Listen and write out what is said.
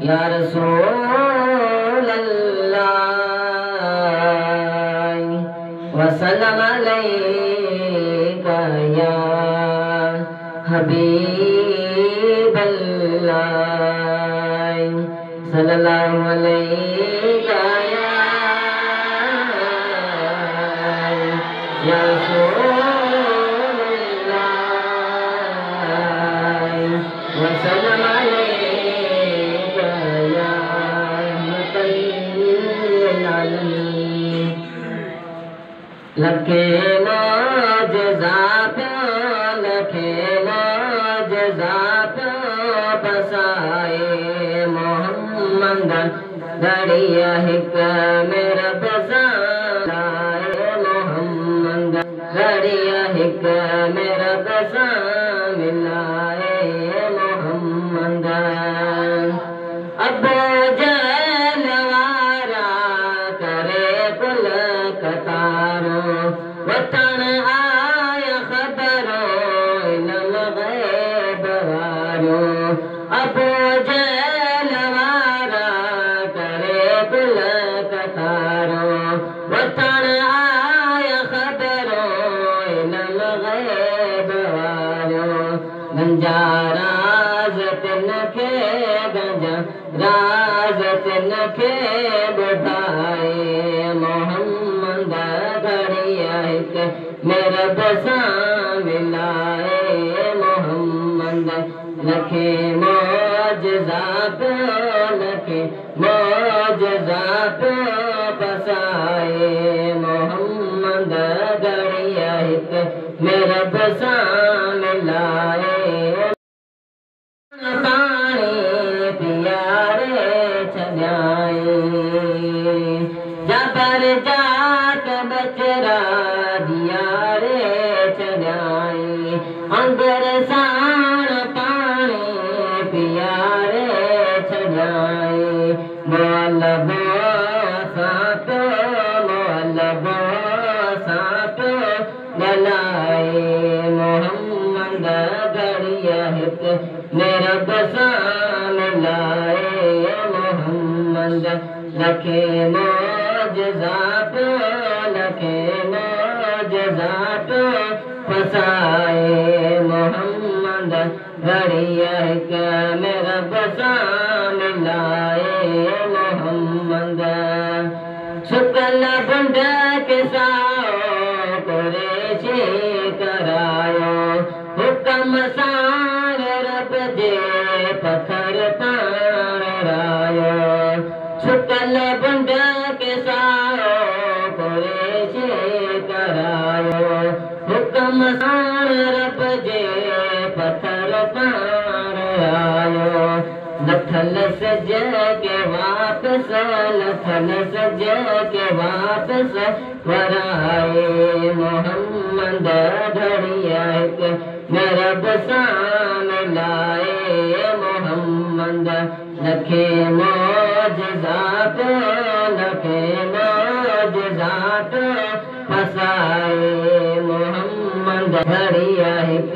या रसूल अल्लाह वसल्लम अलैका या हबीब अल्लाह सल्लल्लाहु अलैका या रसूल अल्लाह वसल्लम अलैका या रहमतल आलमीन। लखे मौजज़ा बसाए मोहम्मद दरिया हिक मेरा बसाए मोहम्मद दरिया हिक मेरा बसा मिलाए मोहम्मद। अबू जहल वारा करे कुल कतारो वतन आया खबरो इल्म गैब वारो। अबू जहल वारा करे कुल कतारो वतन आया खबरो इल्म गैब वारो। गंजा राज तिनखे गंजा राज तिनखे ॿुधाए मोहम्मद घड़िया हिक मेरा बसा मिलाए मोहम्मद। लखे मौजज़ा लखे मौजज़ा बसाए मोहम्मद घड़िया हिक मेरा बसा मिलाए। पानी पियारे छॾाए जबर जात बचरा जियारे छॾाए अंदर साण पानी पियारे छॾाए। मोल साथ मोल साथ गलाए मोहम्मद घड़िया हिक मेरा बसा मिलाए मोहम्मद। लखे मौजज़ा लखे मौजज़ा फसाए मोहम्मद घड़िया हिक मेरा बसा मिलाए मोहम्मद। शुक्ल बुंड के साओ कुरैशी करायो हुक्म सार रब जे पत्थर पाण रायो। शुक्ल बुंड के साओ कुरैशी करायो हुक्म सार रब जे पत्थर पाण आयो। लथल सज के वापस लथल सज के वापस वराए मोहम्मद घड़िया हिक मेरा बसा मिलाए मोहम्मद। लखे मौजज़ा लखे मौजज़ा फसाए मोहम्मद घड़िया हिक